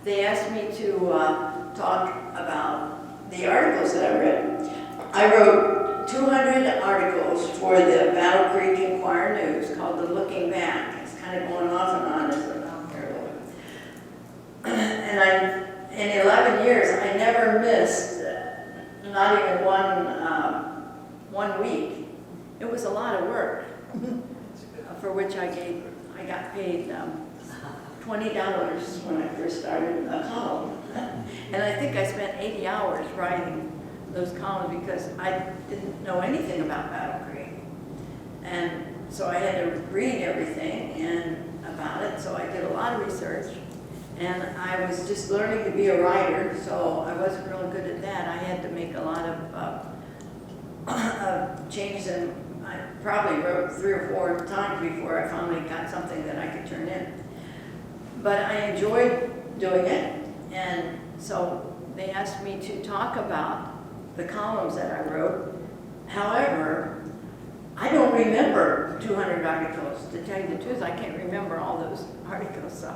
they asked me to talk about the articles that I read. I wrote 200 articles for the Battle Creek Enquirer News called The Looking Back. It's kind of going off and on as a here a little bit. And in 11 years, I never missed, not even one week. It was a lot of work, for which I got paid $20 when I first started a column. And I think I spent 80 hours writing those columns because I didn't know anything about Battle Creek. And so I had to read everything about it, so I did a lot of research. And I was just learning to be a writer, so I wasn't really good at that. I had to make a lot of changes, and I probably wrote 3 or 4 times before I finally got something that I could turn in. But I enjoyed doing it, and so they asked me to talk about the columns that I wrote. However, I don't remember 200 articles. To tell you the truth, I can't remember all those articles. So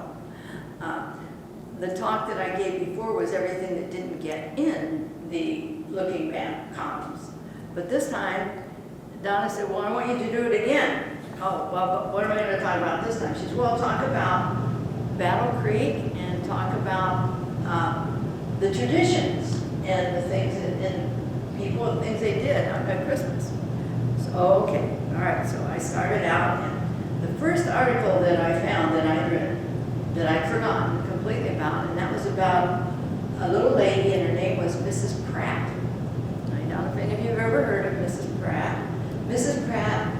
the talk that I gave before was everything that didn't get in the Looking Back columns. But this time, Donna said, well, I want you to do it again. Oh, well, but what am I going to talk about this time? She said, well, talk about Battle Creek and talk about the traditions and the things and people and things they did on Christmas. So, okay, all right, so I started out, and the first article that I found that I'd written, that I'd forgotten completely about, and that was about a little lady, and her name was Mrs. Pratt. I don't know if any of you have ever heard of Mrs. Pratt. Mrs. Pratt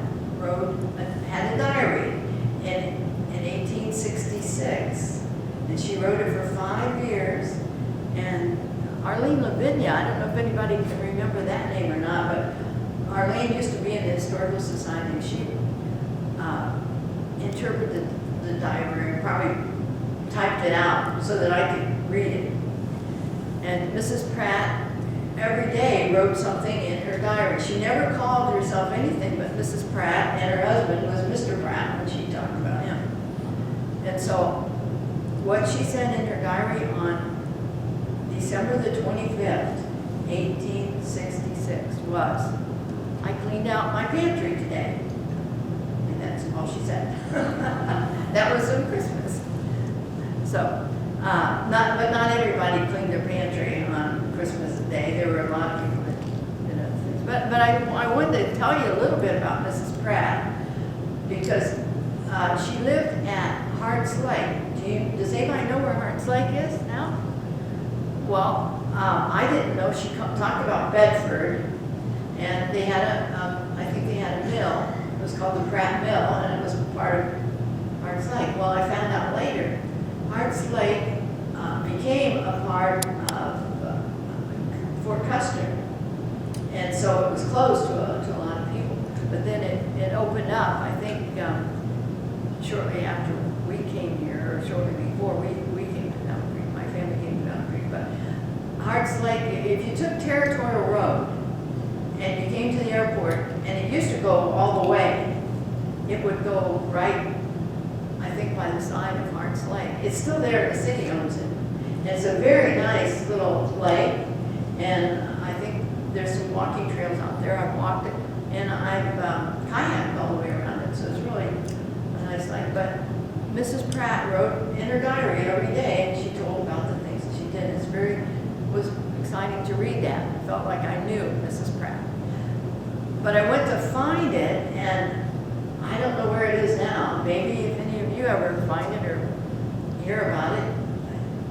had a diary in 1866, and she wrote it for 5 years. And Arlene Lavinia, I don't know if anybody can remember that name or not, but Arlene used to be in the Historical Society, and she interpreted the diary and probably typed it out so that I could read it. And Mrs. Pratt every day wrote something in her diary. She never called herself anything but Mrs. Pratt, and her husband was Mr. Pratt when she talked about him. And so what she said in her diary on December the 25th, 1866 was, I cleaned out my pantry today. And that's all she said. That was on Christmas. So, but not everybody cleaned their pantry on Christmas Day. There were a lot of people that did other things. But I wanted to tell you a little bit about Mrs. Pratt, because she lived at Hart's Lake. Does anybody know where Hart's Lake is now? Well, I didn't know. She talked about Bedford, and they had I think they had a mill. It was called the Pratt Mill, and it was part of Hart's Lake. Well, I found out later, Hart's Lake became a part of Fort Custer, and so it was closed to a lot of people. But then it opened up, I think, shortly after we came here, or shortly before we came to Battle Creek. My family came to Battle Creek. But Hart's Lake, if you took Territorial Road and you came to the airport, and it used to go all the way, it would go right, I think, by the side of Hart's Lake. It's still there, the city owns it. And it's a very nice little lake, and I think there's some walking trails out there. I've walked it, and I've kayaked all the way around it, so it's really a nice lake. But Mrs. Pratt wrote in her diary every day, and she told about the things that she did. It was exciting to read that. I felt like I knew Mrs. Pratt. But I went to find it, and I don't know where it is now. Maybe if any of you ever find it or hear about it,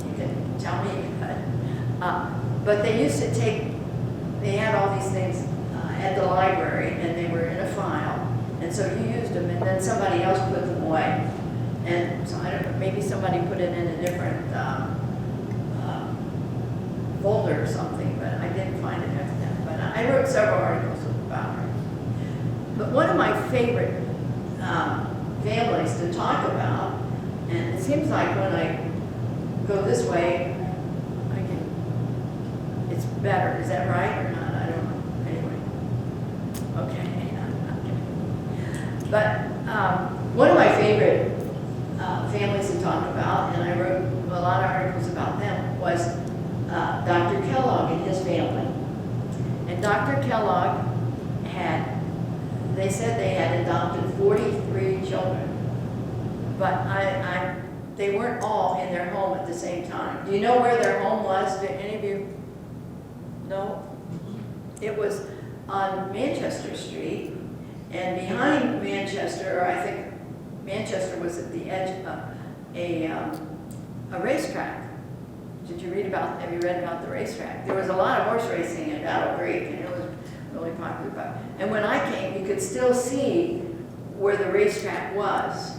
you can tell me. But they used to they had all these things at the library, and they were in a file. And so you used them, and then somebody else put them away. And so I don't know, maybe somebody put it in a different folder or something, but I didn't find it after that. But I wrote several articles about her. But one of my favorite families to talk about, and it seems like when I go this way, it's better. Is that right or not? I don't know. Anyway. Okay. But one of my favorite families to talk about, and I wrote a lot of articles about them, was Dr. Kellogg and his family. And Dr. Kellogg they said they had adopted 43 children, but they weren't all in their home at the same time. Do you know where their home was? Did any of you know? It was on Manchester Street, and behind Manchester, or I think Manchester was at the edge of a racetrack. Have you read about the racetrack? There was a lot of horse racing at Battle Creek, and it was really popular. And when I came, you could still see where the racetrack was,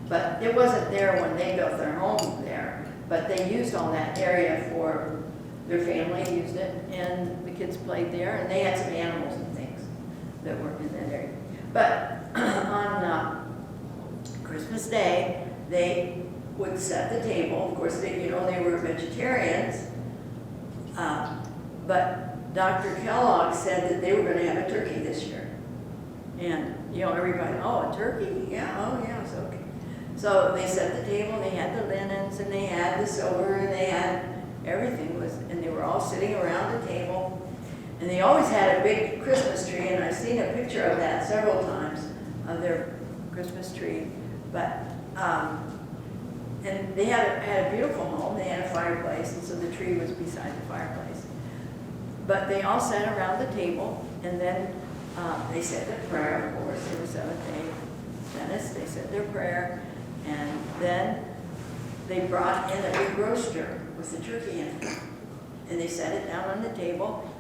but it wasn't there when they built their home there. But they used all that area for their family, used it, and the kids played there, and they had some animals and things that were in that area. But on Christmas Day, they would set the table. Of course, they were vegetarians, but Dr. Kellogg said that they were going to have a turkey this year. And, everybody, oh, a turkey? Yeah, oh, yeah, it's okay. So they set the table, and they had the linens, and they had the silver, and they had everything and they were all sitting around the table. And they always had a big Christmas tree, and I've seen a picture of that several times, of their Christmas tree. But, and they had a beautiful home. They had a fireplace, and so the tree was beside the fireplace. But they all sat around the table, and then they said their prayer, of course. It was Seventh-day Adventists. They said their prayer, and then they brought in a big roaster with the turkey in it. And they set it down on the table,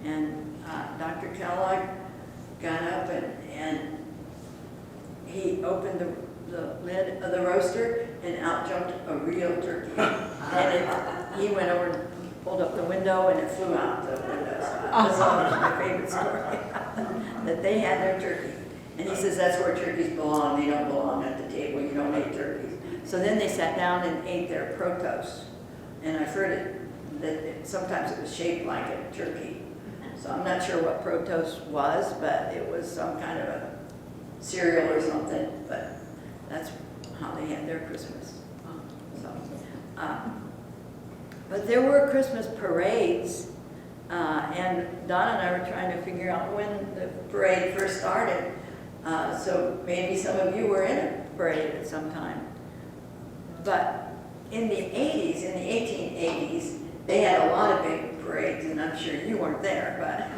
and Dr. Kellogg got up and he opened the lid of the roaster, and out jumped a real turkey. And he went over and pulled up the window, and it flew out the window. So that's always my favorite story, that they had their turkey. And he says that's where turkeys belong. They don't belong at the table. You don't eat turkeys. So then they sat down and ate their protoast. And I've heard sometimes it was shaped like a turkey. So I'm not sure what protoast was, but it was some kind of a cereal or something. But that's how they had their Christmas. But there were Christmas parades, and Donna and I were trying to figure out when the parade first started. So maybe some of you were in a parade at some time. But in the 80s, in the 1880s, they had a lot of big parades, and I'm sure you weren't there, but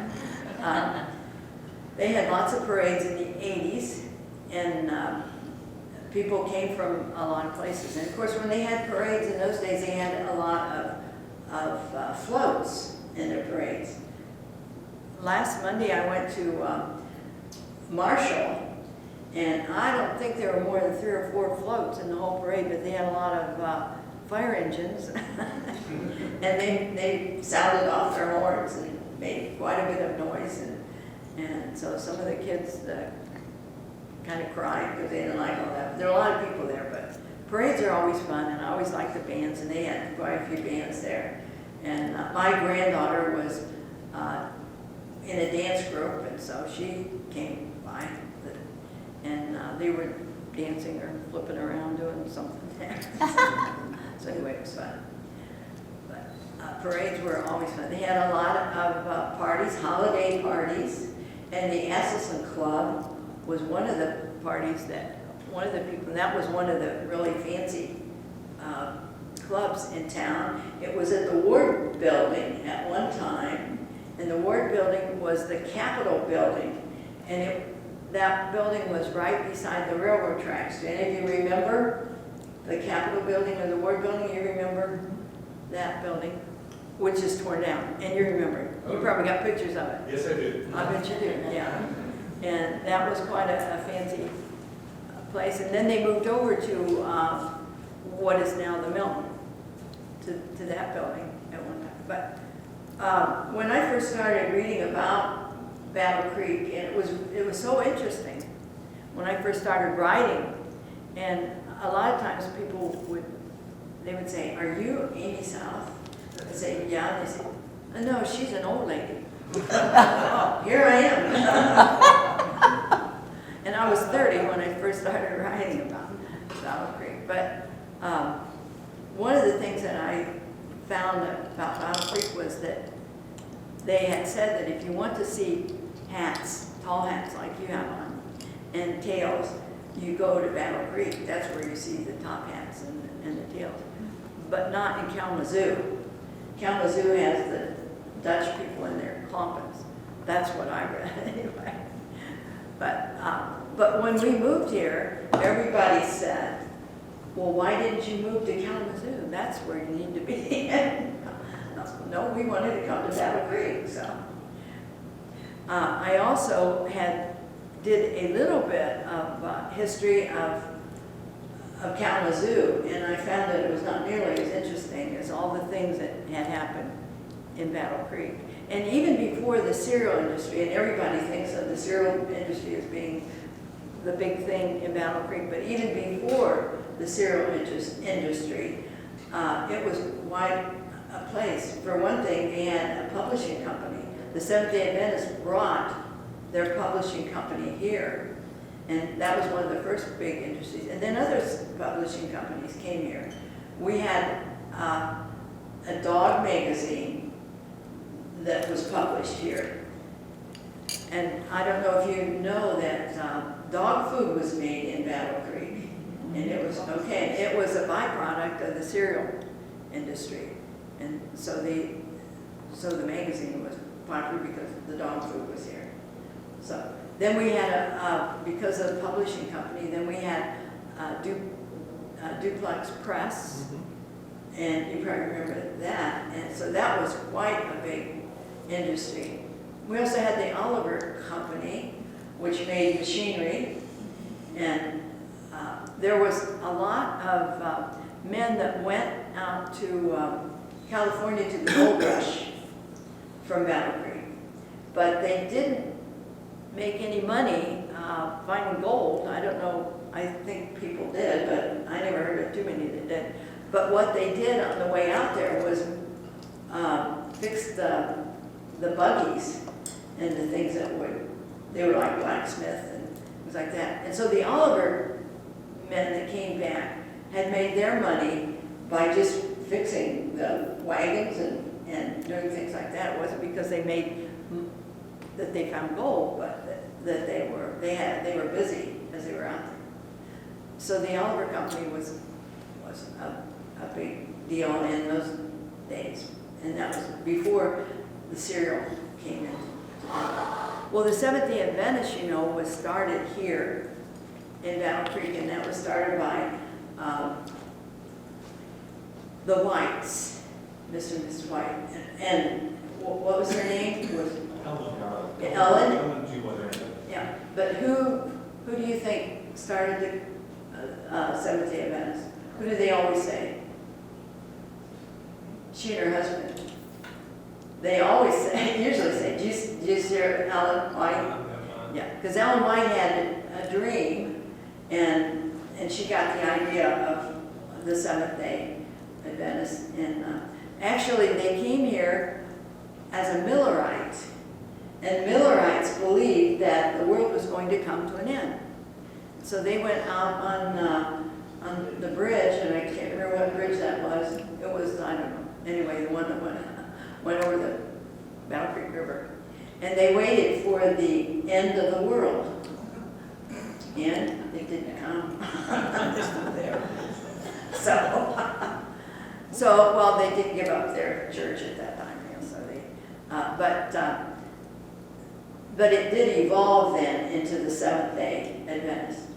they had lots of parades in the 80s, and people came from a lot of places. And of course, when they had parades in those days, they had a lot of floats in their parades. Last Monday, I went to Marshall, and I don't think there were more than 3 or 4 floats in the whole parade, but they had a lot of fire engines, and they sounded off their horns and made quite a bit of noise, and so some of the kids kind of cried because they didn't like all that. There are a lot of people there, but parades are always fun, and I always like the bands, and they had quite a few bands there. And my granddaughter was in a dance group, and so she came by, and they were dancing or flipping around doing something there. So anyway, it was fun. But parades were always fun. They had a lot of parties, holiday parties, and the Assistant Club was one of the parties that one of the people, and that was one of the really fancy clubs in town. It was at the Ward Building at one time, and the Ward Building was the Capitol Building, and that building was right beside the railroad tracks. Do any of you remember the Capitol Building or the Ward Building? You remember that building, which is torn down, and you remember it. You probably got pictures of it. Yes, I do. I bet you do, yeah. And that was quite a fancy place. And then they moved over to what is now the Milton, to that building at one time. But when I first started reading about Battle Creek, and it was so interesting when I first started writing, and a lot of times people would say, "Are you Amy South?" I'd say, "Yeah." And they say, "No, she's an old lady." Oh, here I am. And I was 30 when I first started writing about Battle Creek. But one of the things that I found about Battle Creek was that they had said that if you want to see hats, tall hats like you have on, and tails, you go to Battle Creek. That's where you see the top hats and the tails, but not in Kalamazoo. Kalamazoo has the Dutch people in their klompens. That's what I read anyway. But when we moved here, everybody said, well, why didn't you move to Kalamazoo? That's where you need to be. No, we wanted to come to Battle Creek. So I also did a little bit of history of Kalamazoo, and I found that it was not nearly as interesting as all the things that had happened in Battle Creek. And even before the cereal industry, and everybody thinks of the cereal industry as being the big thing in Battle Creek, but even before the cereal industry, it was quite a place. For one thing, they had a publishing company. The Seventh-day Adventists brought their publishing company here, and that was one of the first big industries. And then other publishing companies came here. We had a dog magazine that was published here. And I don't know if you know that dog food was made in Battle Creek. And it was, it was a byproduct of the cereal industry. And so the magazine was popular because the dog food was here. So then we had, because of the publishing company, then we had Duplex Press. And you probably remember that. And so that was quite a big industry. We also had the Oliver Company, which made machinery. And there was a lot of men that went out to California to the gold rush from Battle Creek. But they didn't make any money finding gold. I don't know, I think people did, but I never heard of too many that did. But what they did on the way out there was fix the buggies and the things that they were like blacksmith and things like that. And so the Oliver men that came back had made their money by just fixing the wagons and doing things like that. It wasn't because that they found gold, but that they were busy as they were out there. So the Oliver Company was a big deal in those days, and that was before the cereal came in. Well, the Seventh-day Adventist, was started here in Battle Creek, and that was started by the Whites, Mr. and Mrs. White, and what was her name? Ellen. Yeah, but who do you think started the Seventh-day Adventist? Who do they always say? She and her husband. They always say, usually say, do you hear Ellen White? Yeah, because Ellen White had a dream, and she got the idea of the Seventh-day Adventist. And actually, they came here as a Millerite, and Millerites believed that the world was going to come to an end. So they went out on the bridge, and I can't remember what bridge that was. It was, I don't know. Anyway, the one that went over the Battle Creek River. And they waited for the end of the world. And it didn't come. There. So, well, they didn't give up their church at that time. But it did evolve then into the Seventh-day Adventist.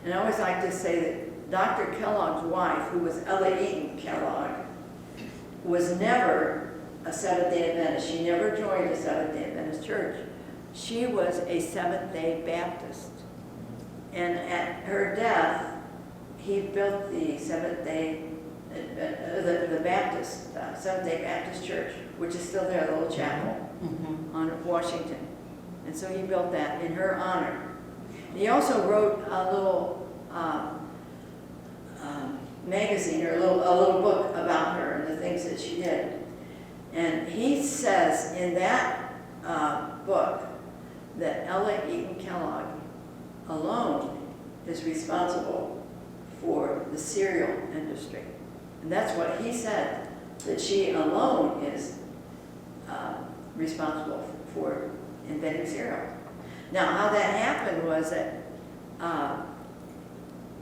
And I always like to say that Dr. Kellogg's wife, who was Ella Eaton Kellogg, was never a Seventh-day Adventist. She never joined a Seventh-day Adventist church. She was a Seventh-day Baptist. And at her death, he built the Seventh-day, the Baptist, Seventh-day Baptist Church, which is still there, the little chapel on Washington. And so he built that in her honor. He also wrote a little magazine, or a little book about her and the things that she did. And he says in that book that Ella Eaton Kellogg alone is responsible for the cereal industry. And that's what he said, that she alone is responsible for inventing cereal. Now, how that happened was that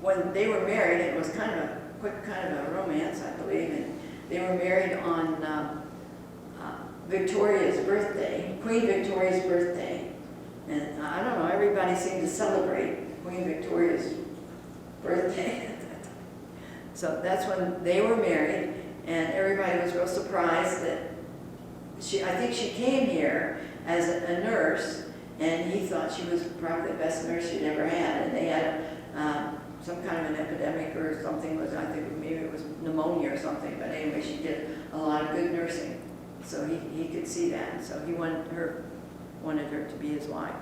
when they were married, it was kind of a quick kind of a romance, I believe, and they were married on Victoria's birthday, Queen Victoria's birthday. And I don't know, everybody seemed to celebrate Queen Victoria's birthday at that time. So that's when they were married, and everybody was real surprised that I think she came here as a nurse, and he thought she was probably the best nurse she'd ever had. And they had some kind of an epidemic or something, I think maybe it was pneumonia or something, but anyway, she did a lot of good nursing. So he could see that, and so he wanted her to be his wife.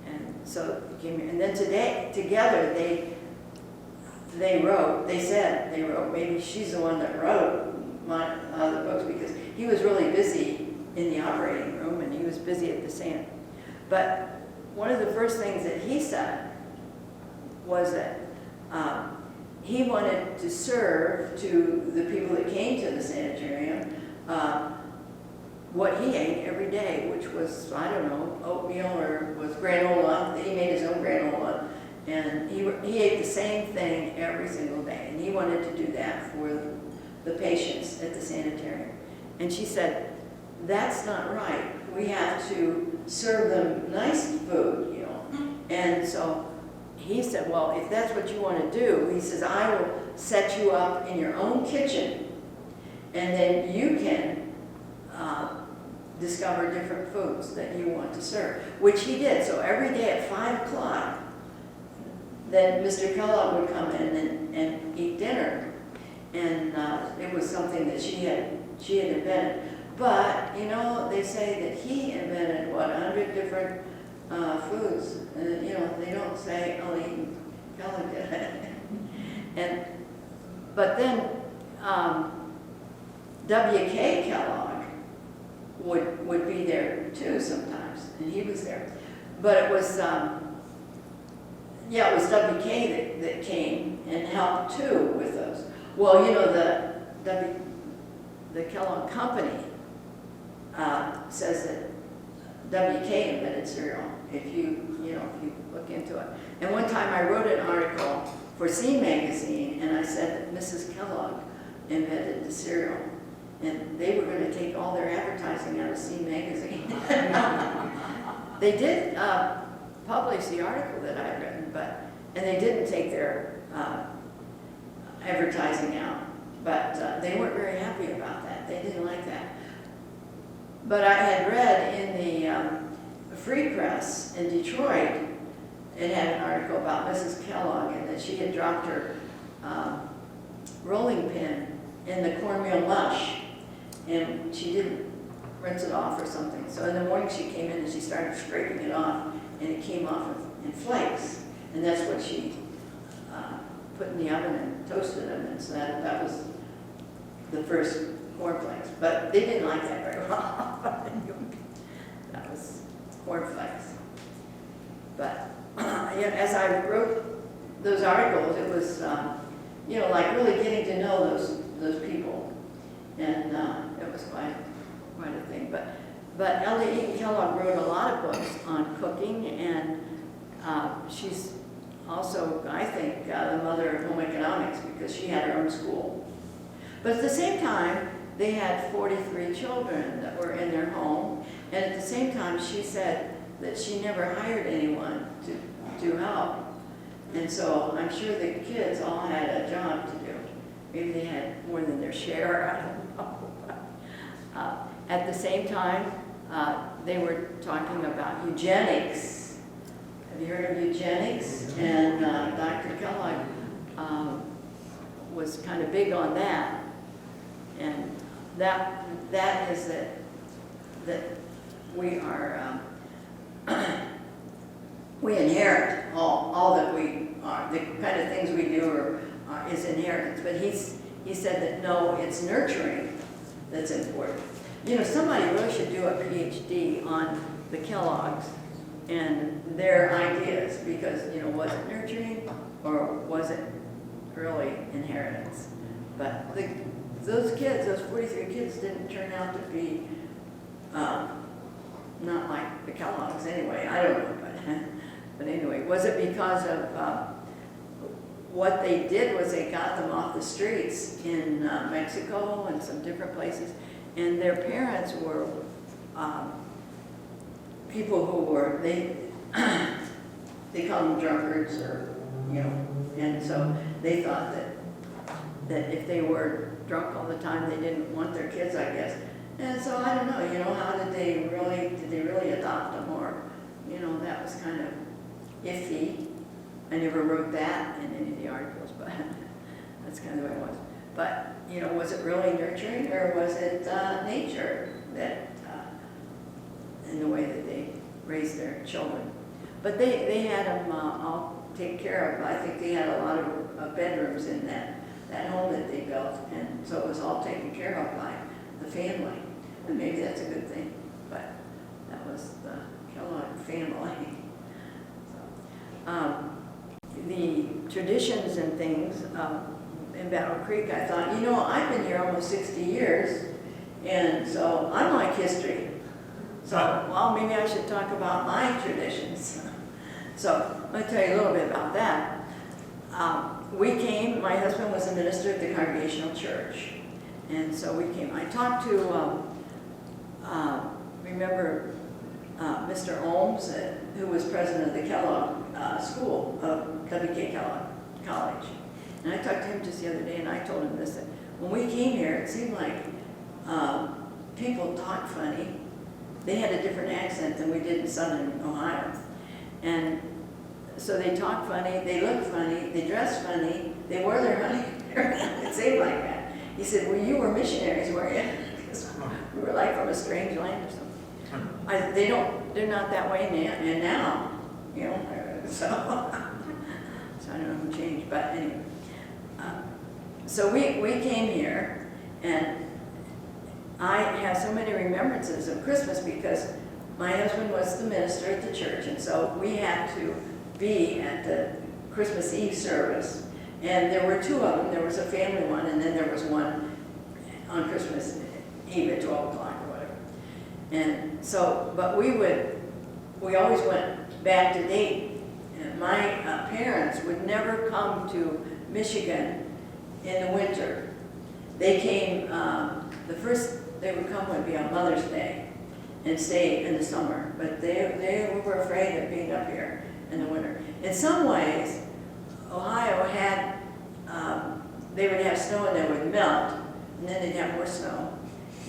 And so he came here, and then together they wrote, maybe she's the one that wrote the books, because he was really busy in the operating room and he was busy at the stand. But one of the first things that he said was that he wanted to serve to the people that came to the sanitarium what he ate every day, which was, I don't know, oatmeal or was granola. He made his own granola, and he ate the same thing every single day, and he wanted to do that for the patients at the sanitarium. And she said, that's not right. We have to serve them nice food, you know. And so he said, well, if that's what you want to do, he says, I will set you up in your own kitchen, and then you can discover different foods that you want to serve, which he did. So every day at 5 o'clock, then Mr. Kellogg would come in and eat dinner. And it was something that she had invented. But, you know, they say that he invented, 100 different foods. You know, they don't say, oh, Kellogg did it. But then W.K. Kellogg would be there too sometimes, and he was there. But it was, it was W.K. that came and helped too with those. Well, you know, the Kellogg Company says that W.K. invented cereal, if you look into it. And one time I wrote an article for Scene Magazine, and I said that Mrs. Kellogg invented the cereal. And they were going to take all their advertising out of Scene Magazine. They did publish the article that I had written, and they didn't take their advertising out. But they weren't very happy about that. They didn't like that. But I had read in the Free Press in Detroit, it had an article about Mrs. Kellogg, and that she had dropped her rolling pin in the cornmeal mush, and she didn't rinse it off or something. So in the morning she came in and she started scraping it off, and it came off in flakes. And that's what she put in the oven and toasted them, and so that was the first cornflakes. But they didn't like that very well. That was cornflakes. But as I wrote those articles, it was like really getting to know those people, and it was quite a thing. But Ellie Eaton Kellogg wrote a lot of books on cooking, and she's also, I think, the mother of home economics, because she had her own school. But at the same time, they had 43 children that were in their home, and at the same time, she said that she never hired anyone to help. And so I'm sure the kids all had a job to do. Maybe they had more than their share, I don't know. At the same time, they were talking about eugenics. Have you heard of eugenics? And Dr. Kellogg was kind of big on that. And that is that we are, we inherit all that we are. The kind of things we do is inheritance. But he said that no, it's nurturing that's important. You know, somebody really should do a PhD on the Kellogg's and their ideas, because, was it nurturing or was it really inheritance. But those kids, those 43 kids, didn't turn out to be not like the Kellogg's anyway. I don't know, but anyway, was it because of what they did was they got them off the streets in Mexico and some different places, and their parents were people who were, they called them drunkards, or, you know, and so they thought that if they were drunk all the time, they didn't want their kids, I guess. And so I don't know, you know, how did they really adopt them, or, you know, that was kind of iffy. I never wrote that in any of the articles, but that's kind of the way it was. But, you know, was it really nurturing, or was it nature that, in the way that they raised their children? But they had them all taken care of. I think they had a lot of bedrooms in that home that they built, and so it was all taken care of by the family. And maybe that's a good thing, but that was the Kellogg family. So, the traditions and things in Battle Creek, I thought, you know, I've been here almost 60 years, and so I like history. So, well, maybe I should talk about my traditions. So, let me tell you a little bit about that. We came, my husband was a minister at the Congregational Church, and so we came. I talked to, remember, Mr. Ohms, who was president of the Kellogg School of W.K. Kellogg College. And I talked to him just the other day, and I told him this, that when we came here, it seemed like people talked funny. They had a different accent than we did in Southern Ohio. And so they talked funny, they looked funny, they dressed funny, they wore their honey hair. It seemed like that. He said, well, you were missionaries, were you? Because we were like from a strange land or something. They're not that way now, you know, so I don't know who changed, but anyway. So we came here, and I have so many remembrances of Christmas because my husband was the minister at the church, and so we had to be at the Christmas Eve service. And there were two of them. There was a family one, and then there was one on Christmas Eve at 12 o'clock or whatever. And so, but we always went back to Dayton. And my parents would never come to Michigan in the winter. They came, the first they would come would be on Mother's Day and stay in the summer. But they were afraid of being up here in the winter. In some ways, Ohio had, they would have snow and they would melt, and then they'd have more snow.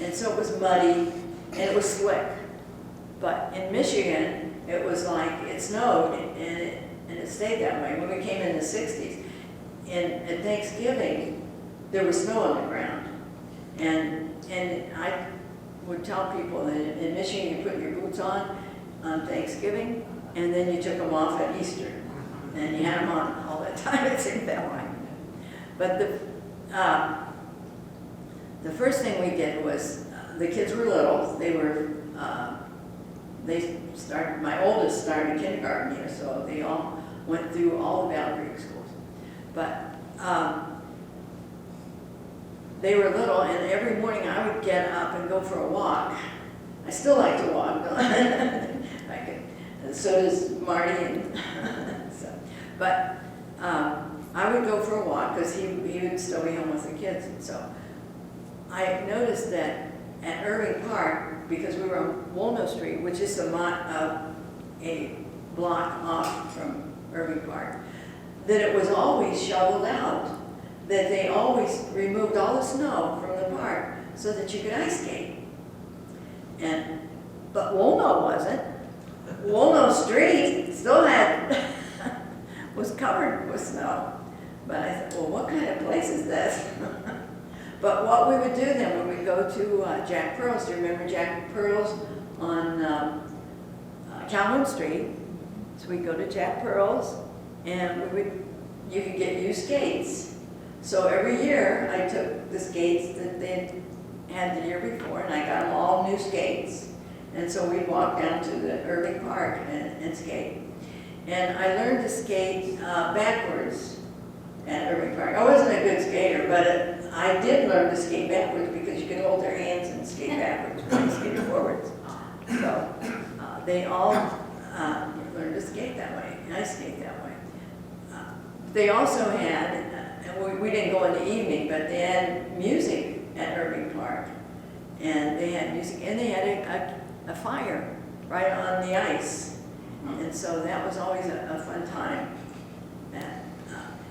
And so it was muddy and it was slick. But in Michigan, it was like it snowed and it stayed that way. When we came in the 60s, at Thanksgiving, there was snow on the ground. And I would tell people that in Michigan, you put your boots on Thanksgiving, and then you took them off at Easter. And you had them on all the time, it seemed that way. But the first thing we did was, the kids were little. My oldest started kindergarten here, so they all went through all the Battle Creek schools. But they were little, and every morning I would get up and go for a walk. I still like to walk, so does Marty, and so. But I would go for a walk because he would still be home with the kids. And so I noticed that at Irving Park, because we were on Walnut Street, which is a block off from Irving Park, that it was always shoveled out, that they always removed all the snow from the park so that you could ice skate. But Walnut wasn't. Walnut Street still was covered with snow. But I thought, well, what kind of place is this? But what we would do then when we go to Jack Pearl's, do you remember Jack Pearl's on Calhoun Street? So we'd go to Jack Pearl's, and you could get used skates. So every year I took the skates that they had the year before, and I got them all new skates. And so we'd walk down to the Irving Park and skate. And I learned to skate backwards. at Irving Park. I wasn't a good skater, but I did learn to skate backwards because you could hold their hands and skate backwards when you skated forwards. So they all learned to skate that way, and I skate that way. They also had, and we didn't go in the evening, but they had music at Irving Park. And they had music, and they had a fire right on the ice. And so that was always a fun time.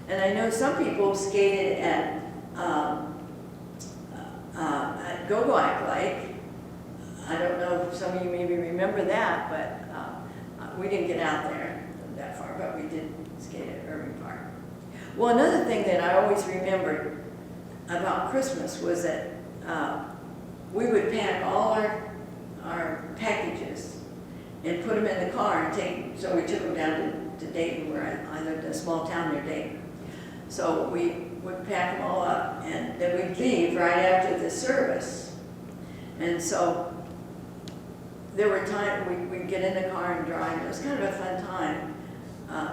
And I know some people skated at Go-Go Lake. I don't know if some of you maybe remember that, but we didn't get out there that far, but we did skate at Irving Park. Well, another thing that I always remembered about Christmas was that we would pack all our packages and put them in the car and take, so we took them down to Dayton, where I lived in a small town near Dayton. So we would pack them all up, and then we'd leave right after the service. And so there were times we'd get in the car and drive. It was kind of a fun time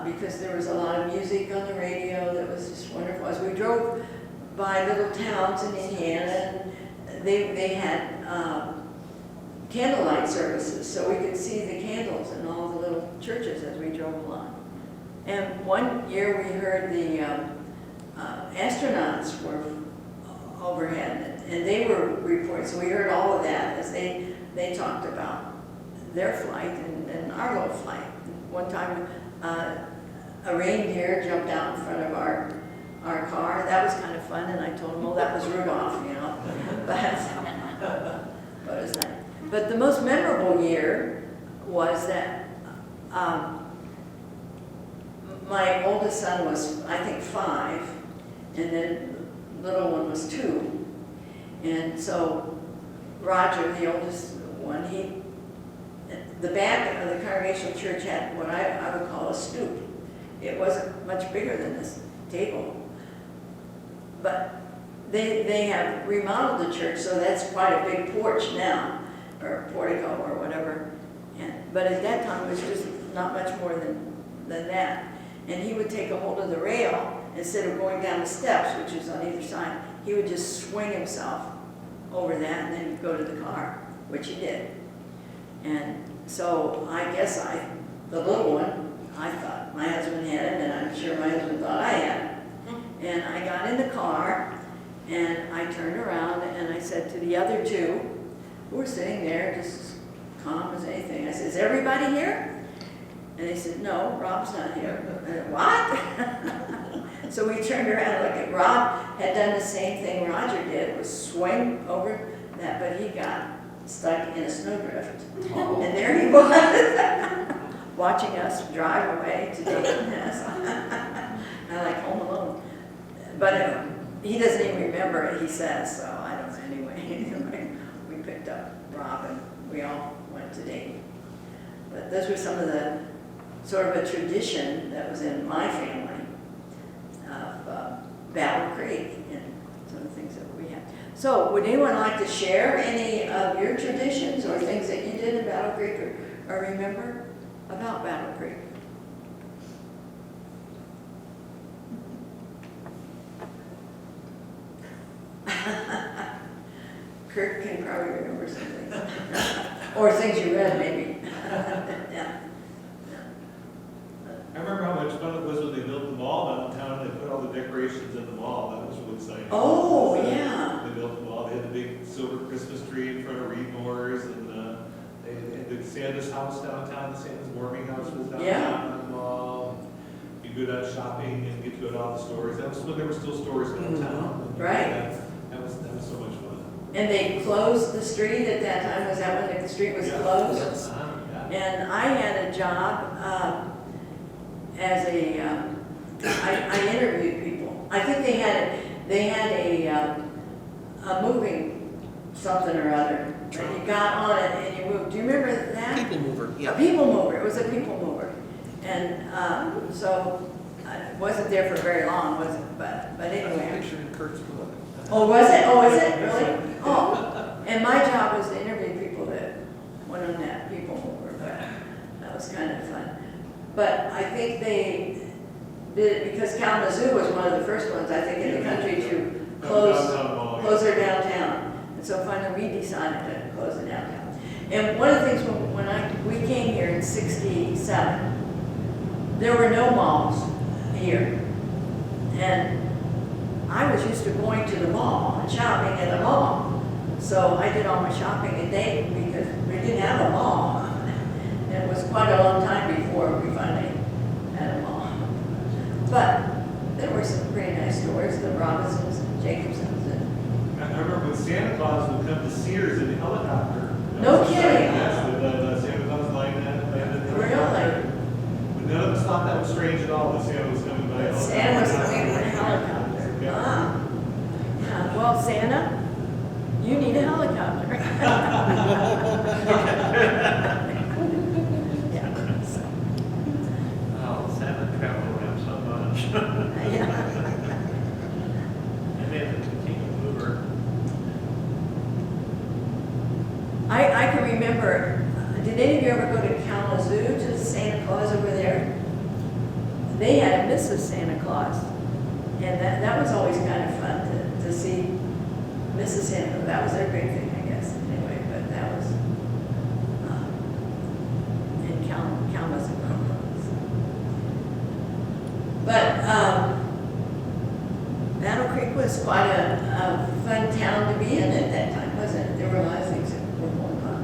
because there was a lot of music on the radio that was just wonderful. As we drove by little towns in Indiana, and they had candlelight services, so we could see the candles in all the little churches as we drove along. And one year we heard the astronauts were overhead, and they were reporting, so we heard all of that as they talked about their flight and our little flight. One time a reindeer jumped out in front of our car. That was kind of fun, and I told him, well, that was Rudolph, you know. But it was nice. But the most memorable year was that my oldest son was, I think, 5, and then the little one was 2. And so Roger, the oldest one, the back of the Congregational Church had what I would call a stoop. It wasn't much bigger than this table. But they have remodeled the church, so that's quite a big porch now, or portico or whatever. But at that time, it was just not much more than that. And he would take a hold of the rail, instead of going down the steps, which is on either side, he would just swing himself over that and then go to the car, which he did. And so I guess the little one, I thought my husband had it, and I'm sure my husband thought I had it. And I got in the car, and I turned around, and I said to the other 2, who were sitting there just as calm as anything, I said, is everybody here? And they said, no, Rob's not here. I said, what? So we turned around and looked at Rob, had done the same thing Roger did, was swing over that, but he got stuck in a snowdrift. Oh. And there he was, watching us drive away to Dayton. I like Home Alone. But he doesn't even remember it, he says, so I don't know anyway. We picked up Rob and we all went to Dayton. But those were some of the sort of a tradition that was in my family of Battle Creek and some of the things that we had. So would anyone like to share any of your traditions or things that you did in Battle Creek or remember about Battle Creek? Kirk can probably remember something. Or things you read, maybe. Yeah. I remember how much fun it was when they built the mall downtown and they put all the decorations in the mall. That was really exciting. Oh, yeah. They built the mall. They had the big silver Christmas tree in front of Reedmore's, and they had the Santa's house downtown. The Santa's warming house was downtown on the mall. You go down shopping and get to go to all the stores. That was when there were still stores downtown. Right. That was so much fun. And they closed the street at that time. Was that when the street was closed? Yes. Yeah. And I had a job as I interviewed people. I think they had a moving something or other. That you got on it and you moved. Do you remember that? People mover, yeah. A people mover. It was a people mover. And so I wasn't there for very long, was it? But anyway. I picture in Kurt's book. Oh, was it? Oh, is it? Really? Oh. And my job was to interview people that went on that people mover, but that was kind of fun. But I think because Kalamazoo was one of the first ones, I think, in the country to close their downtown. And so finally we decided to close the downtown. And one of the things when we came here in '67, there were no malls here. And I was used to going to the mall and shopping at the mall. So I did all my shopping at Dayton because we didn't have a mall. And it was quite a long time before we finally had a mall. But there were some pretty nice stores, the Robinsons and Jacobsons. I remember when Santa Claus would come to Sears in a helicopter. No kidding. Yes, the Santa Claus landed. Really? But none of us thought that was strange at all, that Santa was coming by. Santa was coming in a helicopter. Yeah. Ah. Yeah. Well, Santa, you need a helicopter. Yeah. So, Oh, Santa traveled around so much. yeah. And then the continual mover. I can remember, did any of you ever go to Kalamazoo to Santa Claus over there? They had a Mrs. Santa Claus. And that was always kind of fun to see Mrs. Santa. That was their big thing, I guess, anyway, but that was in Kalamazoo. But Battle Creek was quite a fun town to be in at that time, wasn't it? There were a lot of things that were going on,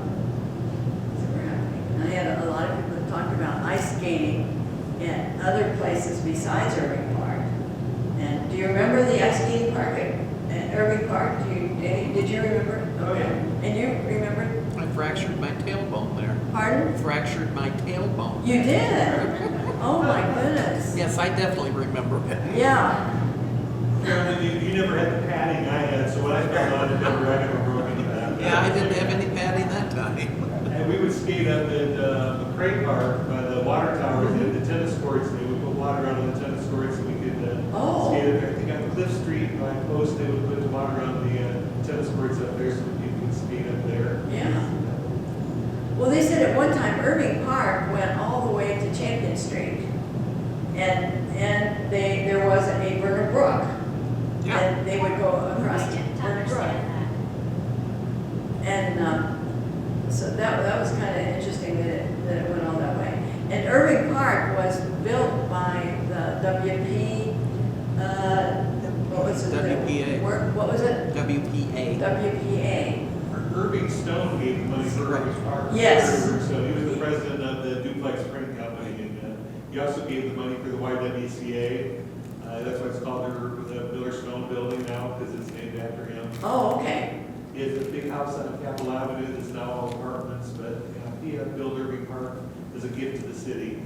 that were happening. And I had a lot of people that talked about ice skating in other places besides Irving Park. And do you remember the ice skating park at Irving Park? Did you remember? Oh, yeah. And you remember? I fractured my tailbone there. Pardon? Fractured my tailbone. You did? Oh my goodness. Yes, I definitely remember it. Yeah. You never had the padding I had, so when I fell on it, I never broke any of that. Yeah, I didn't have any padding that time. And we would skate up at McCray Park by the water towers and the tennis courts. They would put water out on the tennis courts and we could skate up there. I think on Cliff Street by Post, they would put the water on the tennis courts up there so people could skate up there. Yeah. Well, they said at one time Irving Park went all the way to Champion Street. And there was a Burner Brook. Yeah. And they would go across I to didn't Burner Brook. understand that. And so that was kind of interesting that it went all that way. And Irving Park was built by the WP, what was it? WPA. What was it? WPA. WPA. Irving Stone gave the money for Irving Park. Yes. Irving Stone, he was the president of the Duplex Print Company, and he also gave the money for the YWCA. That's why it's called the Miller Stone Building now, because it's named after him. Oh, okay. He has a big house on Capitol Avenue that's now all apartments, but he built Irving Park as a gift to the city.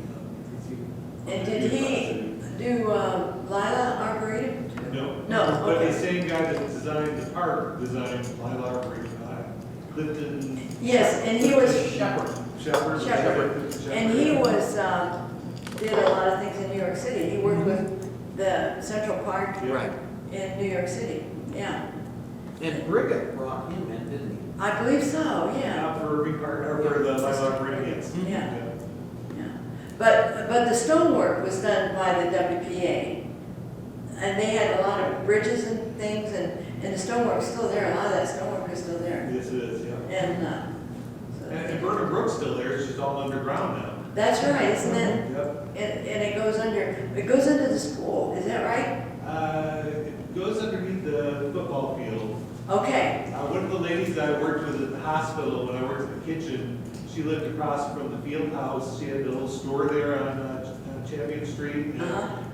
And did he do Lila Arboretum too? No. No, But the okay. same guy that designed the park designed Lila Arboretum. Clifton. Yes, and he was, Shepherd. and he was, did a lot of things in New York City. He worked with the Central Park Right. in New York City, yeah. And Brigham brought him in, didn't he? I believe so, yeah. Not for Irving Park, or for the Lila Arboretum, yes. Yeah. Yeah, but the stonework was done by the WPA, and they had a lot of bridges and things, and the stonework's still there, a lot of that stonework is still there. Yes, it is, yeah. And, And Burner Brook's still there, it's just all underground now. that's right, isn't it? Yep. And it goes under the school, is that right? It goes underneath the football field. Okay, One of the ladies that I worked with at the hospital, when I worked in the kitchen, she lived across from the field house. She had a little store there on Champion Street. And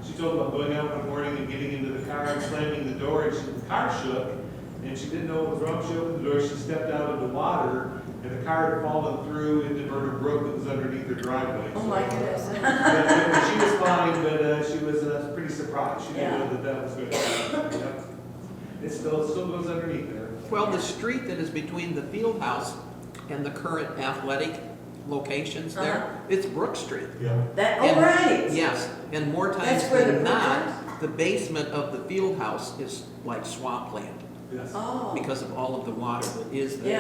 she told about going out one morning and getting into the car and slamming the door, and the car shook, and she didn't know what was wrong. She opened the door, she stepped out into water, and the car had fallen through into Burner Brook that was underneath her driveway. oh my goodness. But she was fine, but she was pretty surprised. She didn't know that was going to happen. Yep. It still goes underneath there. Well, the street that is between the field house and the current athletic locations there, it's Brook Street. Yeah. And- Right. Yes, and more times That's where the than Brook not, the basement of the field house is like swampland Yes. Oh, because of all of the water that is there.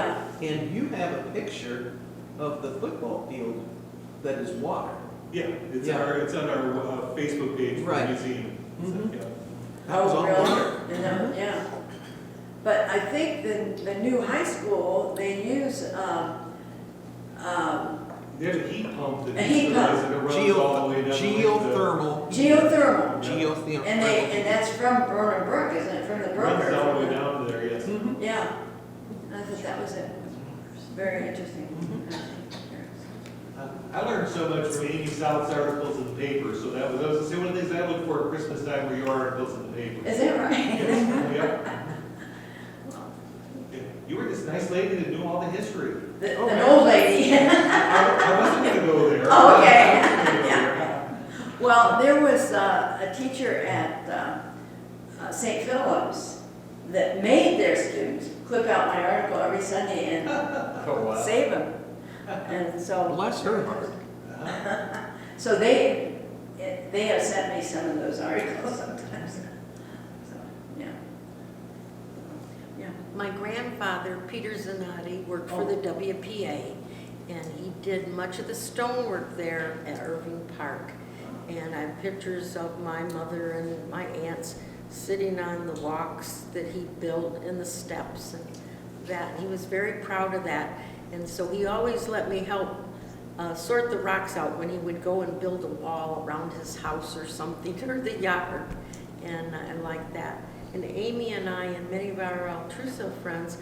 yeah, And you have a picture of the football field that is water. Yeah, it's Yeah. it's on our Facebook page for Right. the museum. So, Mhm. yeah. That was Oh, all really? water. And then, yeah. But I think the new high school, they use, There's a heat pump that A heat pump. that runs all the way down. Geothermal. geothermal. Geothermal. And that's from Burner Brook, isn't it? From the brook? Runs all the way or- down to there, yes. Mhm. Yeah. I thought that was it. Very interesting. I learned so much from Amy South's articles in the paper, so that was, I was saying, one of the things I look for at Christmas time were your articles in the paper. Is that right? Yes, yeah. You were this nice lady that knew all the history. An old lady. I wasn't gonna go there. Oh, okay. I wasn't gonna go there. Well, there was a teacher at St. Philip's that made their students clip out my article every Sunday and Oh, wow. save them. And so. Bless her heart. So they have sent me some of those articles sometimes. So, yeah. Yeah. My grandfather, Peter Zanotti, worked for the WPA, and he did much of the stonework there at Irving Park. And I have pictures of my mother and my aunts sitting on the walks that he built and the steps and that. He was very proud of that. And so he always let me help sort the rocks out when he would go and build a wall around his house or something, or the yard. And I like that. And Amy and I and many of our Altrusa friends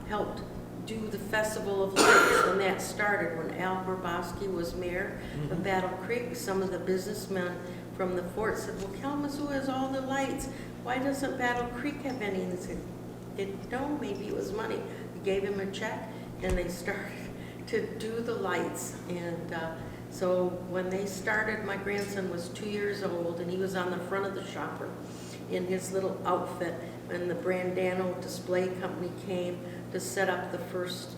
helped do the Festival of Lights when that started, when Al Grabowski was mayor of Battle Creek. Some of the businessmen from the fort said, well, Kalamazoo has all the lights. Why doesn't Battle Creek have any? And they said, no, maybe it was money. We gave him a check, and they started to do the lights. And so when they started, my grandson was 2 years old, and he was on the front of the shopper in his little outfit when the Brandano Display Company came to set up the first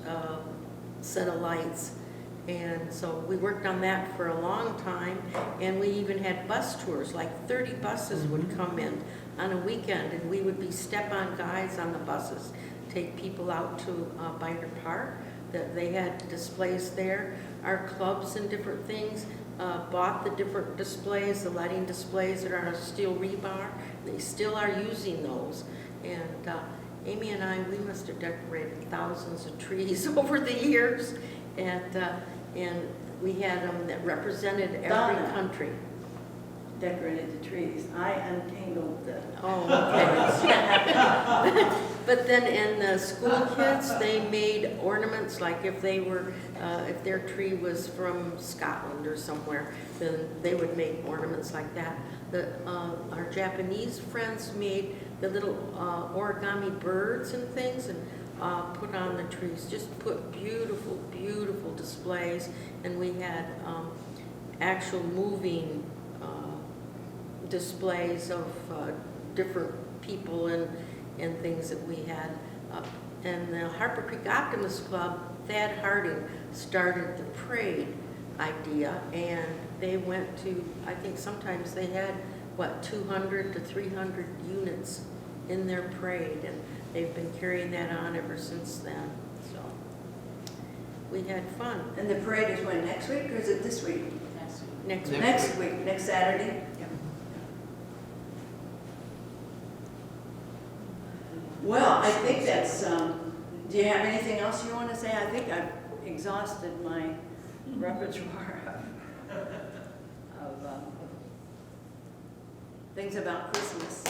set of lights. And so we worked on that for a long time, and we even had bus tours, like 30 buses would come in on a weekend, and we would be step-on guides on the buses, take people out to Binder Park, that they had displays there. Our clubs and different things bought the different displays, the lighting displays that are on steel rebar. They still are using those. And Amy and I, we must have decorated thousands of trees over the years. And we had them that represented every Donna country. Decorated the trees. I untangled the. Oh, okay. But then in the school kids, they made ornaments, like if they were, if their tree was from Scotland or somewhere, then they would make ornaments like that. Our Japanese friends made the little origami birds and things and put on the trees, just put beautiful, beautiful displays. And we had actual moving displays of different people and things that we had. And the Harper Creek Optimist Club, Thad Harding started the parade idea, and they went to, I think sometimes they had, 200 to 300 units in their parade, and they've been carrying that on ever since then. So we had fun. And the parade is when, next week, or is it this week? Next Next week. Next week, next Saturday? Well, I think that's, do you have anything else you want to say? I think I've exhausted my repertoire of things about Christmas.